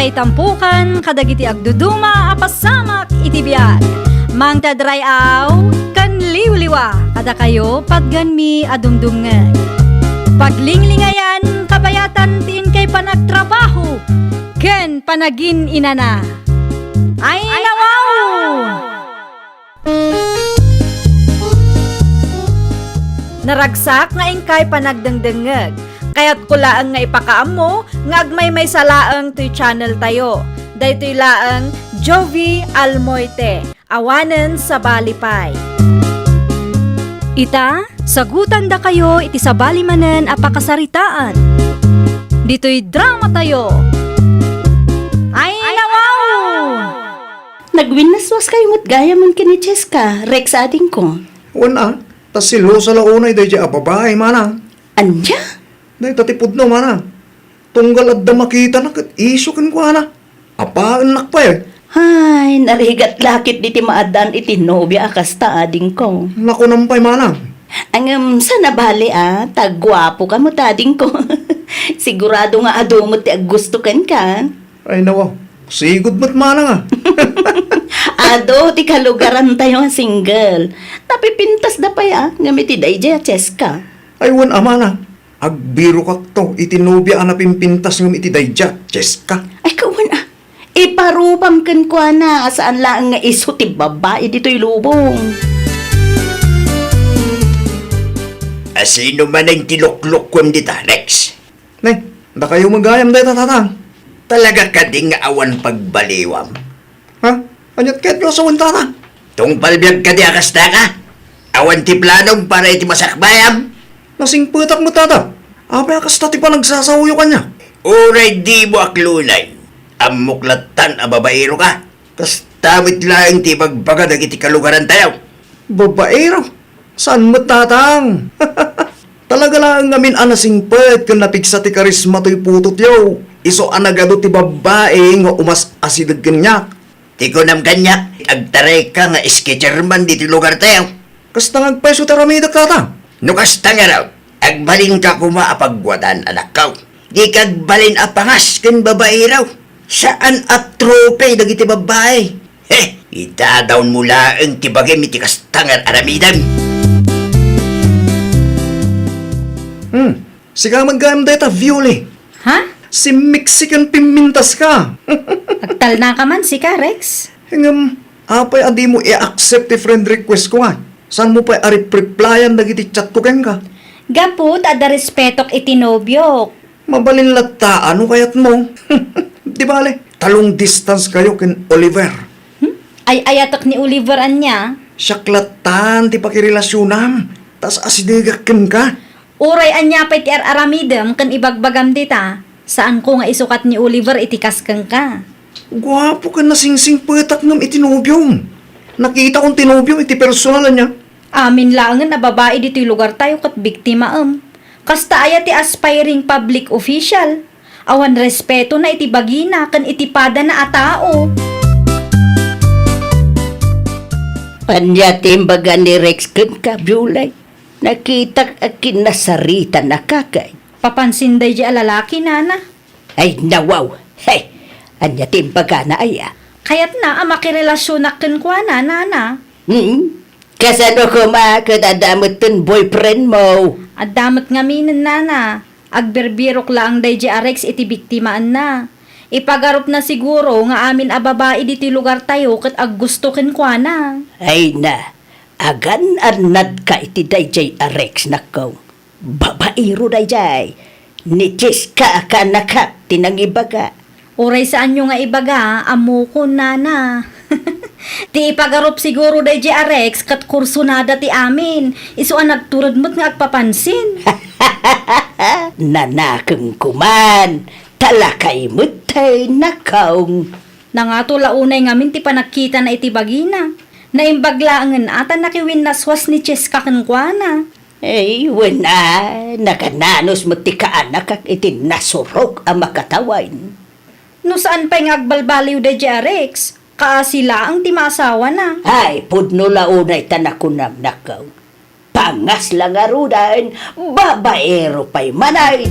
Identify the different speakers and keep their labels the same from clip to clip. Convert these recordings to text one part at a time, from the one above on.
Speaker 1: Kay tampukan, kadagiti agduduma, apasamak iti biyag. Mang tadrayaw, kan liwliwa, kada kayo pagganmi adumdumngeg. Paglinglingayan, kabayatan tiin kay panagtrabaho, ken panagin inana. Ay nawaw! Naragsak nga ingkay panagdengdengeg. Kaya't kulaang nga ipakaam mo, nga agmay may salaang to'y channel tayo. Daytoy laang Jovi Almoite, awanen sa balipay. Ita, sagutan da kayo iti sa balimanen apakasaritaan. Dito'y drama tayo. Ay nawaw!
Speaker 2: Nagwinaswas kayo mo't gaya mon kini Cheska, Rex ading ko.
Speaker 3: Wana, tas silo sa launay day dya babae mana.
Speaker 2: Anya?
Speaker 3: Day tatipod na mana. Tunggal at damakita na kat isukin ko ana. Apaan nakpa eh.
Speaker 2: Ay, narigat lakit di ti maadan iti nobya akasta ading ko.
Speaker 3: Naku nampay mana.
Speaker 2: Ang sa nabali tagwapo ka mo tading ko. Sigurado nga ado mo ti gusto kan ka.
Speaker 3: Ay nawa, sigod mo't mana nga.
Speaker 2: Ado ti kalugaran tayo nga single. Napipintas da pa ngamit ti dayjay Cheska.
Speaker 3: Ay wan amana. Agbiro kak to, itinubya ang napimpintas ng iti dayja, Cheska.
Speaker 2: Ay kawan iparupam kan kwa na saan lang nga iso ti babae dito'y lubong.
Speaker 4: Sino man ang tiluklok ko dita, Rex?
Speaker 3: Nay, da kayo magayam day tatatang.
Speaker 4: Talaga ka ding awan pagbaliwam.
Speaker 3: Ha? Anyat kahit ko sa wantana.
Speaker 4: Tung palbiyag ka di akasta ka? Awan ti planong para iti masakbayam?
Speaker 3: Nasing putak mo tata. Apay akas tati pa nagsasawyo ka niya.
Speaker 4: Uray di mo aklunay. Amuklatan a babaero ka. Kas tamit lang ti pagbaga iti kalugaran tayo.
Speaker 3: Babaero? Saan mo tatang? Talaga lang ngamin anasing pet kung napigsa ti karisma to'y putot yaw. Iso anagado ti babae nga umas asidag kanyak.
Speaker 4: Ti ko nam kanyak, agtaray ka nga sketcherman di ti lugar tayo.
Speaker 3: Kas tangagpeso taramida ka ta.
Speaker 4: Nukas tanga raw, agbalin ka kumaapagwadan anak kaw. Di kagbalin apangas ken babae raw. Saan at trope dagiti babae? Itadawn mula ang tibagay mitikas tangar aramidan.
Speaker 3: Sika magayam day ta, Viole.
Speaker 1: Ha?
Speaker 3: Si Mexican pimintas ka.
Speaker 1: Agtal na ka man si ka, Rex.
Speaker 3: Hingam, apay adi mo i-accept ti friend request ko nga. Saan mo pa i-replyan dagiti chat ko ken ka?
Speaker 1: Gaput, ada respetok itinobyo.
Speaker 3: Mabalin lata, ano kayat mo? Di bale, talong distance kayo ken Oliver.
Speaker 1: Ay ayatok ni Oliver anya.
Speaker 3: Siyaklatan ti pakirelasyonan. Tas asidegak ken ka.
Speaker 1: Uray anya pa iti aramidem kan ibagbagam dita. Saan ko nga isukat ni Oliver itikas kang ka.
Speaker 3: Gwapo ka na singsing petak ng itinobyong. Nakita kong tinobyong iti personal niya.
Speaker 1: Amin langan na babae dito'y lugar tayo kat biktima Kasta aya ti aspiring public official. Awan respeto na iti bagina kan itipada na atao.
Speaker 2: Anya timbaga ni Rex kan ka, Bulay. Nakita akin nasarita na kakay.
Speaker 1: Papansin day di alalaki nana.
Speaker 2: Ay nawaw, hey, anya timbaga na aya.
Speaker 1: Kayat na makirelasyon na kwa na nana.
Speaker 2: Kasano ko makadadamot ton boyfriend mo?
Speaker 1: At damat nga minin nana. Agberbirok lang day di Rex iti biktimaan na. Ipagarup na siguro nga amin a babae diti lugar tayo kat ag gusto ken kwa na.
Speaker 2: Ay na, agan anad ka iti dayjay Rex nakaw. Babairo dayjay. Ni Cheska ka nakap tinangibaga.
Speaker 1: Uray saan nyo nga ibaga, amo ko nana. Ti ipagarup siguro day di Rex kat kursunada ti amin. Iso ang nagturod mo't nga agpapansin.
Speaker 2: Nanakeng kuman, talakay mutay nakaw.
Speaker 1: Nangato launay ngamin ti panakita na iti bagina. Naimbaglaangan ata nakiwin naswas ni Cheska kankwana.
Speaker 2: Ay, wala, nakananos mo ti kaanak kak iti nasurok ang makatawain.
Speaker 1: No saan pa yung agbalbaliw day di Rex? Kaasila ang timasawa na.
Speaker 2: Ay, pudno launay tanakunam nakaw. Pangas lang arudan, babaero pa'y manay.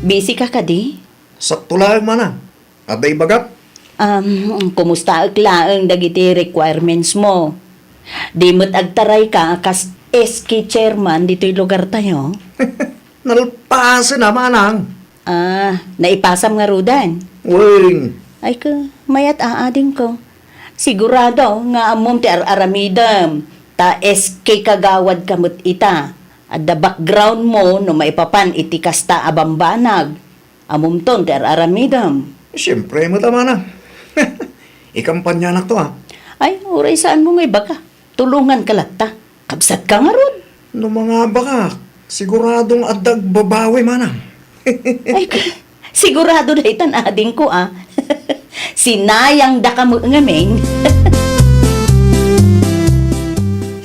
Speaker 2: Busy ka di?
Speaker 3: Sakto lang manang. Aday bagat.
Speaker 2: Kumusta ang laang dagiti requirements mo? Di mo't agtaray ka kas SK chairman dito'y lugar tayo.
Speaker 3: Nalpasan na manang.
Speaker 2: Naipasam nga rudan.
Speaker 3: Uy,
Speaker 2: Ay ka, mayat aading ko. Sigurado nga amom ti aramidam. Ta SK kagawad kamot ita. At the background mo no maipapan iti kasta abambanag. Amom ton ti aramidam.
Speaker 3: siyempre mo tama na. Ikampanya na to
Speaker 2: Ay, uray saan mo ngay baka? Tulungan ka latta. Kabsat ka nga ron.
Speaker 3: No mga baka, siguradong adag babawi manang.
Speaker 2: Ay, sigurado na itan ading ko Sinayang da ka mo ngamin.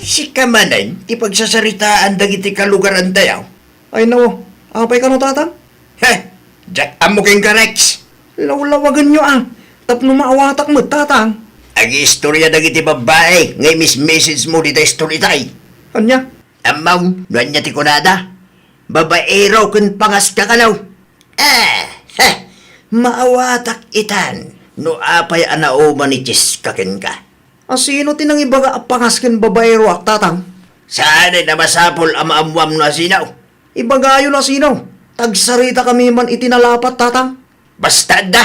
Speaker 4: Si kamanan, ti pagsasaritaan dagiti kalugaran tayo.
Speaker 3: Ay no, apay ka no tatang?
Speaker 4: Heh, Jack amo keng ka Rex.
Speaker 3: Lawlawagan nyo tapno maawatak mo tatang.
Speaker 4: Agi istorya dagiti babae, ngay message mo dita story tay.
Speaker 3: Anya?
Speaker 4: Amaw, nuan niya ti kunada. Babaero kun pangas ka kalaw. Maawatak itan. No apay anao manichis kaken ka.
Speaker 3: Sino tinang ibaga apangaskin babaero tatang?
Speaker 4: Saan na masapol amamwam no asinaw?
Speaker 3: Ibagayo na sino? Tagsarita kami man itinalapat tatang.
Speaker 4: Basta da,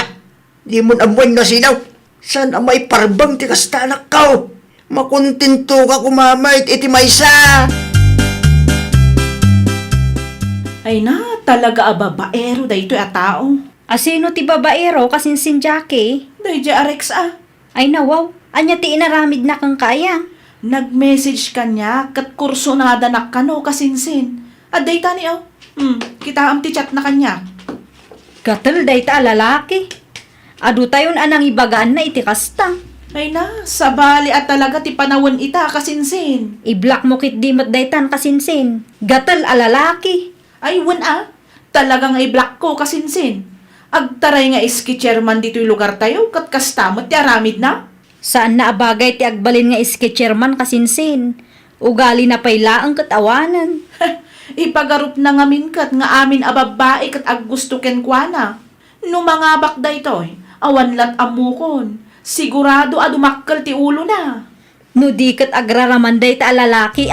Speaker 4: di mo amuan no asinaw. Saan ang may parbang ti kasta anak kao? Makuntinto ka kumamait iti maysa.
Speaker 5: Ay na, talaga babaero da ito tao.
Speaker 1: Asino ti babaero kasinsin Jackie?
Speaker 5: Day Arex
Speaker 1: Ay nawaw, anya ti inaramid na kang kaya.
Speaker 5: Nag-message kanya kat kurso na danak kano kasinsin. Aday tani kita am ti chat na kanya.
Speaker 1: Gatal day ta lalaki. Adu tayon anang ibagaan na iti kasta.
Speaker 5: Ay na, sabali at talaga ti panawon ita kasinsin.
Speaker 1: I-block mo kit dimot daytan kasinsin. Gatal alalaki.
Speaker 5: Ay talagang i-block ko kasinsin. Agtaray nga iski chairman dito'y lugar tayo kat kastamot ti aramid na.
Speaker 1: Saan na abagay ti agbalin nga iski chairman kasinsin. Ugali na paylaang katawanan.
Speaker 5: Ipagarup na ngamin kat nga amin ababae kat aggusto ken kuana. No mga bakda ito, awan lat amukon. Sigurado adumakkel ti ulo na.
Speaker 1: No di kat agraramanday ta lalaki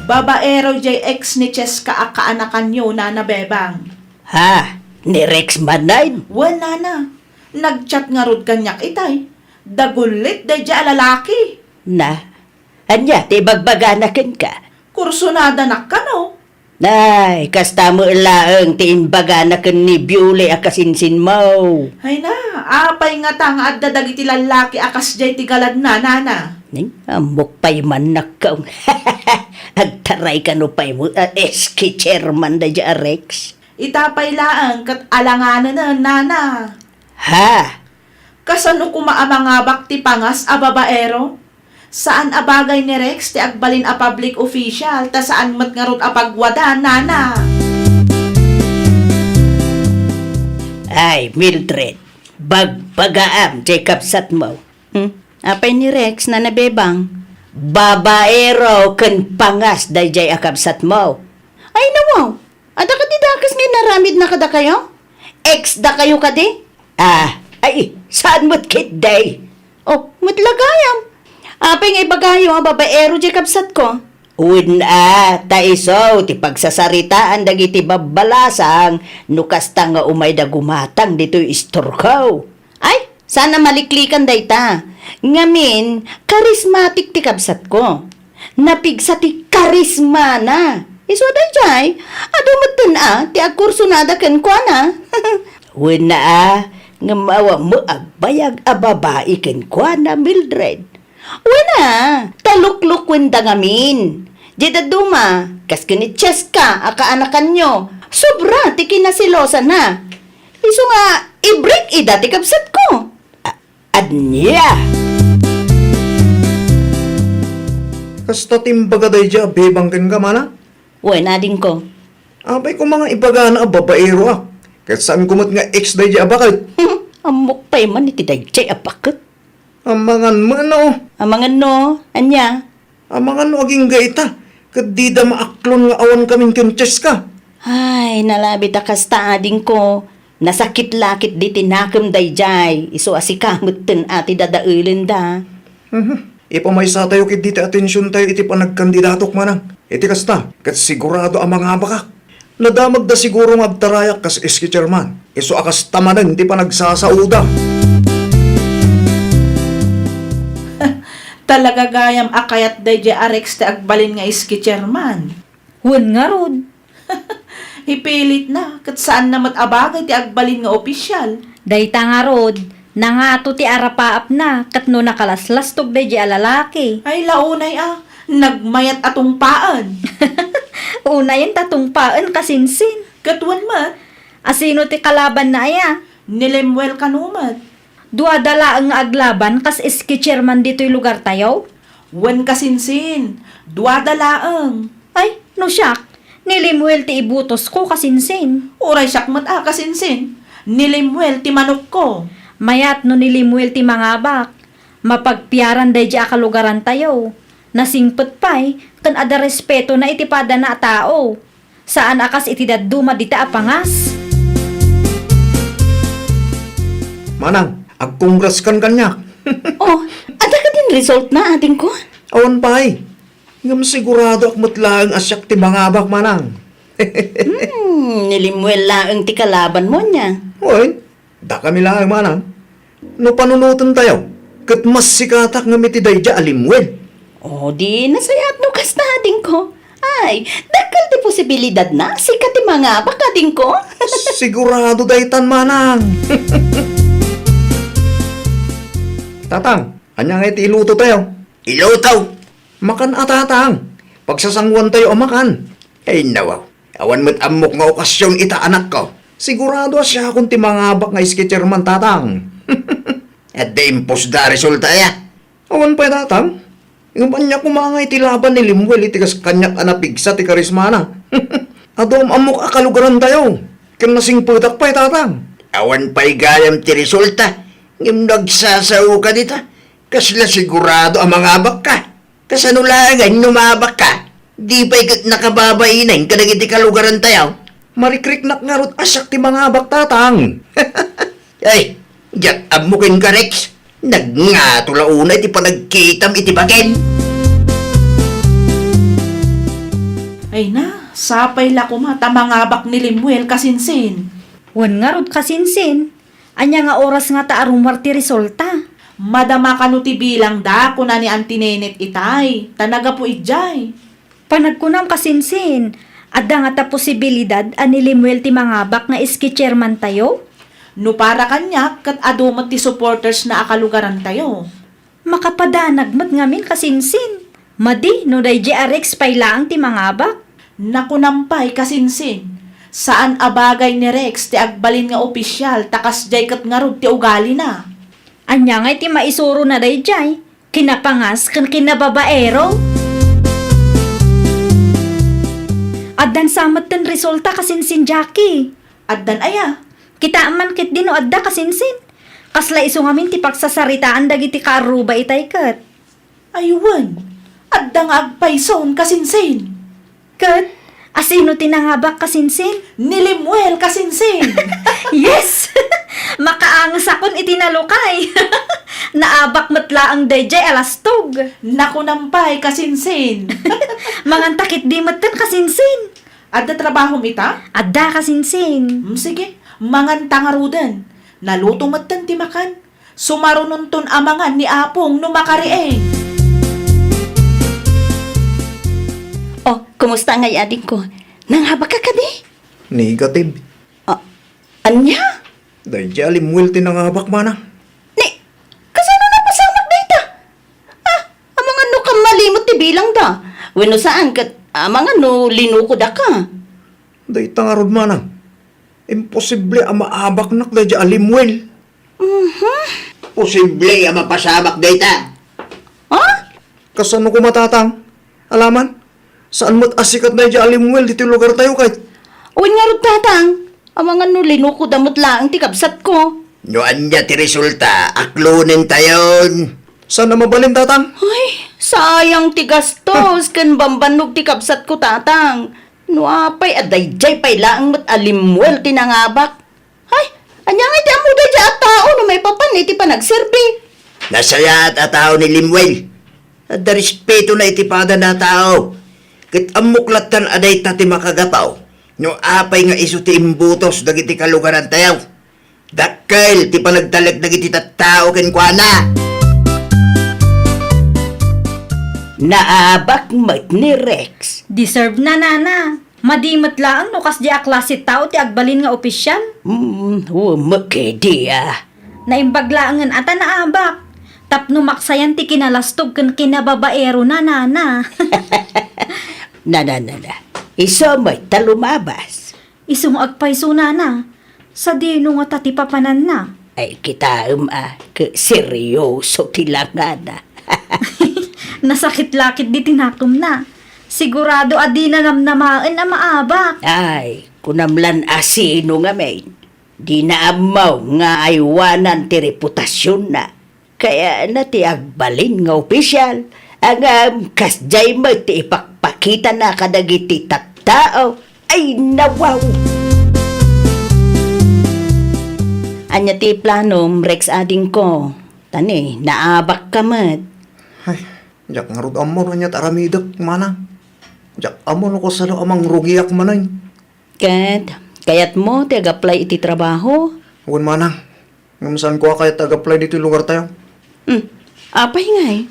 Speaker 5: Babaero JX ni Cheska akaanakan nyo na nabebang.
Speaker 2: Ha? Ni Rex Manay?
Speaker 5: Wala na. Nagchat nga rod kanyak itay. Dagulit day dya lalaki.
Speaker 2: Na? Anya, ti bagbaganakin ka?
Speaker 5: Kursunada na ka no?
Speaker 2: Nay, kasta mo ilaang ti imbaganakin ni Biuli akasinsin mo.
Speaker 5: Ay na, apay nga tang at dadagiti lalaki akas jay tigalad na nana.
Speaker 2: Amok pa'y man nakaw. Agtaray ka no pa'y mo, SK chairman da dya Rex.
Speaker 5: Itapay laang kat alanganan na nana.
Speaker 2: Ha?
Speaker 5: Kasano kumaamangabak ti pangas a babaero? Saan abagay ni Rex ti agbalin a public official ta saan mat nga rod a pagwada nana?
Speaker 2: Ay, Mildred, bagbagaam, Jacob sat mo. Apay ni Rex na nabebang, babaero ken pangas dayjay akabsat mo. Ay nawaw, ada ka di dakas nga naramid na kada kayo? Ex da kayo kadi? Ay, saan mo't kit day? Oh, mo't lagayam. Apay nga ibagayo ang babaero Jacob sat ko. Taiso, ti pagsasaritaan dagiti babalasang, nukasta nga umay da gumatang dito'y istorkaw. Ay, sana maliklikan dayta. Ngamin, karismatik ti kabsat ko. Napigsa ti karisma na. Iso dayjay, adumat ti agkursunada ken kwa na. Nga mawa mo agbayag a babae ken kwa na Mildred. Talukluk wenda ngamin. Jeda duma, kas kini Cheska, akaanakan nyo. Sobra, ti kinasilosa na. Iso nga, i-break ida ti kabsat ko. Anya?
Speaker 3: Kasta timbaga day dya, bebangkin ka mana?
Speaker 2: Ading ko.
Speaker 3: Abay ko mga ibaga na babaero Kahit saan kumot nga ex day dya bakit?
Speaker 2: Amok pa'y man iti dayjay apakit.
Speaker 3: Amangan mo ano?
Speaker 2: Amangan no, anya?
Speaker 3: Amangan no aging gaita. Kadida maaklon nga awan kaming kinches ka.
Speaker 2: Ay, nalabit akas taading ko. Nasakit lakit di tinakam dayjay. Iso asikamot ten ati dadaulen da.
Speaker 3: Ipamaysa tayo kit diti atensyon tayo iti panagkandidatok manang. Iti kasta, kat sigurado ang mga bakak. Nadamag da siguro nga agtarayak kas iski chairman. Iso akas tamanan, di pa nagsasauda.
Speaker 5: Talaga gayam akayat DJ Arex te agbalin nga iski chairman.
Speaker 1: Wen nga rod.
Speaker 5: Ipilit na, kat saan na matabagay ti agbalin nga opisyal.
Speaker 1: Dayta nga rod, nangato ti arapaap na, kat no nakalaslastog day di alalaki.
Speaker 5: Ay launay nagmayat atong paan.
Speaker 1: Una yan tatungpaan kasinsin.
Speaker 5: Katwan mat,
Speaker 1: Asino ti kalaban na aya?
Speaker 5: nilemwel kanumat.
Speaker 1: Duadala ang aglaban kas iski chairman dito'y lugar tayo?
Speaker 5: Wen kasinsin, duadalaang.
Speaker 1: Ay, no siyak. Nilimwel ti ibutos ko kasinsin.
Speaker 5: Uray sakmat kasinsin, nilemwel ti manok ko.
Speaker 1: Mayat no nilimwel ti mangabak. Mapagpiaran day di akalugaran tayo. Nasingpet pa'y, kan ada respeto na itipada na tao. Saan akas itidaduma dita apangas?
Speaker 3: Manang, agkongras kan kanyak.
Speaker 2: Oh, ada ka din result na ating ko?
Speaker 3: Awan pa'y. Ngam sigurado akmat lang asyak ti mga abak manang.
Speaker 2: Nilimwel laang ti kalaban mo niya.
Speaker 3: Hoy, da kami lang manang. No panunutan tayo, kat mas sikatak nga mitiday di alimwel.
Speaker 2: Oh, di nasayat no kas na ating ko. Ay, dakal ti posibilidad na sikat ti mga baka ating ko.
Speaker 3: Sigurado daytan manang. Tatang, anya nga iti iluto tayo.
Speaker 4: Ilutaw.
Speaker 3: Makan atatang. Pagsasangwan tayo ang makan.
Speaker 4: Ay nawaw. Awan mo't amok nga okasyon ita anak ko.
Speaker 3: Sigurado siya kung ti mga abak nga iski chairman tatang.
Speaker 4: At di impos da resulta ya.
Speaker 3: Awan pa tatang. Yung kanya kumangay ti laban ni Limwel iti kas kanyak anapigsa ti karismana. Adom amok akalugaran tayo. Kinasing putak pa tatang.
Speaker 4: Awan pa'y gayam ti resulta. Ngim nagsasaw ka dita. Kasla sigurado ang mga abak ka. Kasanulangan numabak ka. Di pa'y nakababainan ka nagiti kalugaran tayo.
Speaker 3: Marikriknak nga rot asyak ti mga abak tatang.
Speaker 4: Ay, diyak amukin ka Rex. Nagngatula una iti panagkitam iti bagen.
Speaker 5: Ay na, sapay la kumata mangabak ni Limuel kasinsin.
Speaker 1: Wen nga rod kasinsin. Anya nga oras nga taarumar ti resulta.
Speaker 5: Madama kanu ti bilang da kuna ni Antinenet itay. Tanaga po ijay.
Speaker 1: Panagkunam kasinsin. Adda nga ta posibilidad ani Limuel ti mangabak nga iski chairman tayo?
Speaker 5: No para kanya kat adumat ti supporters na akalugaran tayo.
Speaker 1: Makapadanag mat ngamin kasinsin. Madi no day Arex pailaang ti mangabak.
Speaker 5: Nakunampay kasinsin. Saan abagay ni Rex ti agbalin nga opisyal takas jay kat ngarod ti ugali na.
Speaker 1: Anya nga iti maisuro na day jay. Kinapangas kan kinababaero. Addan samat ten resulta kasinsin Jackie.
Speaker 5: Addan aya.
Speaker 1: Kita man kit din o adda kasinsin. Kasla iso ngamin ti pagsasaritaan dagiti kaaruba itay kat.
Speaker 5: Aywan. Adda nga agpayson kasinsin.
Speaker 1: Kat, asino tinangabak kasinsin?
Speaker 5: Ni Limuel kasinsin.
Speaker 1: Yes! Makaangas akon itinalukay. Naabak matla ang dayjay alastog.
Speaker 5: Nakunampay kasinsin.
Speaker 1: Mangantakit di matan kasinsin.
Speaker 5: Adda trabaho ita?
Speaker 1: Adda kasinsin.
Speaker 5: Sige, mangan tangarudan. Naluto matan ti makan. Sumarununton amangan ni Apong no makarieng.
Speaker 2: Oh, kumusta ngay ading ko? Nanghabak ka di?
Speaker 3: Negative.
Speaker 2: Anya?
Speaker 3: Dahil di Limwel ti nangabak manang.
Speaker 2: Ni, kasano na pasamak data? Amang ano ka malimot ti bilang da? Weno saan kat, amang ano linuko da ka?
Speaker 3: Dahil tangarod manang. Imposible ang maabak nak dahil di Limwel.
Speaker 4: Posible ang mapasamak data.
Speaker 2: Ha?
Speaker 3: Kasano ko matatang? Alaman? Saan mo't asikat dahil di Limwel dito lugar tayo kahit?
Speaker 2: Uwin nga rin tatang. Amang ano linuko damot lang ti kabsat ko.
Speaker 4: No anya ti resulta, aklunin tayon.
Speaker 3: Saan na mabalin tatang?
Speaker 2: Ay, Sayang ti gastos ken bambanog ti kabsat ko tatang. No apay aday jay pay laang mat alimwel tinangabak. Hay, anyang iti amo da jay at tao no may papan iti panagserbi.
Speaker 4: Nasaya at tao ni Limwell. At da respeto na itipada na tao. Kit amuklatan aday tati makagapaw. No apay nga iso ti imbutos dagiti kalugaran tayaw. Dakkel ti panagtalag dagiti tattao ken kuana.
Speaker 2: Naabak mat ni Rex.
Speaker 1: Deserve na nana. Madimot laang no kas di aklasit tao ti agbalin nga opisyal.
Speaker 2: Makedi ah.
Speaker 1: Naimbag laangan ata naabak. Tapno maksayan ti kinalastog ken kinababaero na nana.
Speaker 2: Na. Iso may talumabas.
Speaker 1: Isong agpayso nana. Sa dino nga tati papanan na.
Speaker 2: Ay kita ke seryoso tilangan na.
Speaker 1: Nasakit lakit di tinakom na. Sigurado adi na namnamaan na maabak.
Speaker 2: Ay, kunamlan asino nga main. Di na amaw nga aywanan ti reputasyon na. Kaya na ti agbalin nga opisyal. Ang kasjay mo ti ipakpakita na kadagiti tattao. Ay nawaw! Anya ti planom, Rex ading ko. Tani, naabak ka mat.
Speaker 3: Ay, jak nga rod amor niya taramidak mana. Jak amon ko sa amang rugiak manay.
Speaker 2: Kayat mo, ti ag-apply iti trabaho.
Speaker 3: Huwag mana. Ngamusan ko kaya taga-apply dito lugar tayo.
Speaker 2: Apay nga eh.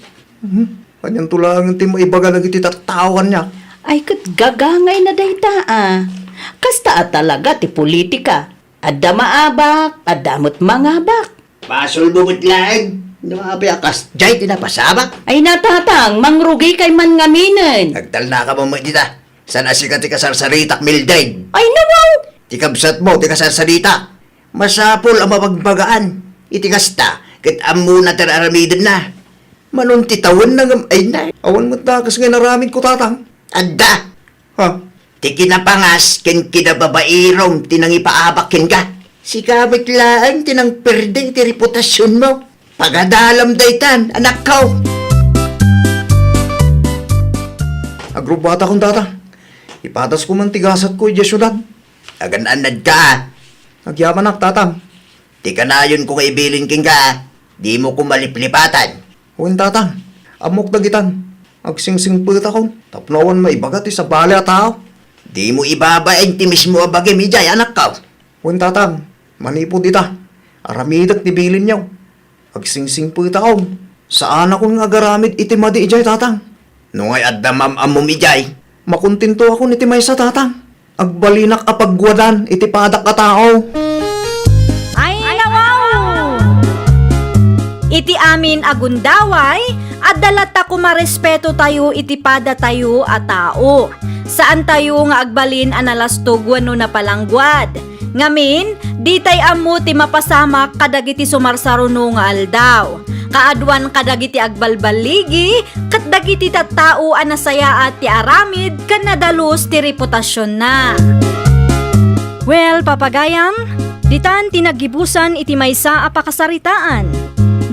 Speaker 3: Kanyang tulang ti maibaga na iti tatawan niya.
Speaker 2: Ay, kat gagangay na dayta ah. Kasta at talaga ti politika. Adda maabak, adamot mangabak.
Speaker 4: Pasol bumut lang. No apay akas jay tinapasabak.
Speaker 2: Ay natatang, mangrugi kay man ngaminan.
Speaker 4: Nagtal na ka mo mo dita. Sana sikat ti kasarsaritak Mildred.
Speaker 2: Ay nawaw!
Speaker 4: Ti kabsat mo ti kasarsarita. Masapol ang mapagbagaan. Iti kasta. Kat amo na tararamidan na. Manon ti tawon na ay na.
Speaker 3: Awan mo takas nga naramid ko tatang.
Speaker 4: Anda.
Speaker 3: Ha?
Speaker 4: Ti kinapangas ken kinababairong tinangipaabak ken ka. Si kabit laan tinang perde ti reputasyon mo. Pagadalam daytan, anak ko.
Speaker 3: Agrubata kong tatang. Ipatas ko man tigasat ko iya syudad.
Speaker 4: Agan-anad ka.
Speaker 3: Nagyaman ak tatang.
Speaker 4: Ti kanayon ko kaibilin king ka. Di mo ko maliplipatan.
Speaker 3: Huwag tatang. Amok dagitan. Agsingsing puta ko. Tapnawan maibagat sa bali at tao.
Speaker 4: Di mo ibabain ti mismo abagay mijay, anak ko.
Speaker 3: Huwag tatang. Manipod ita. Aramidak ti bilin niyaw. Agsingsing puta ko. Saan akong agaramid iti madi ijay tatang.
Speaker 4: Nungay addamam amom mijay.
Speaker 3: Makuntinto ako niti may sa tatang. Agbalinak apagwadan iti padak a tao.
Speaker 1: Ay nawaw! Iti amin agundaway, addalat ko marespeto tayo iti pada tayo a tao. Saan tayo nga agbalin analastog wano na palangguad. Ngamin, di tay amu ti mapasamak kadagiti sumarsaruno nga aldaw. Kaadwan kadagiti agbalbaligi, kat dagiti tattao anasaya at ti aramid kan nadalus ti reputasyon na. Well, papagayam, ditan tinagibusan iti maysa a pakasaritaan.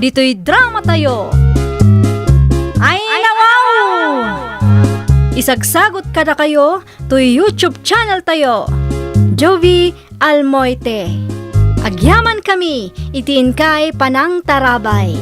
Speaker 1: Dito'y drama tayo. Ay nawaw! Isagsagot kada kayo to YouTube channel tayo. Jovi Almoite. Agyaman kami, itiin kay Panang Tarabay.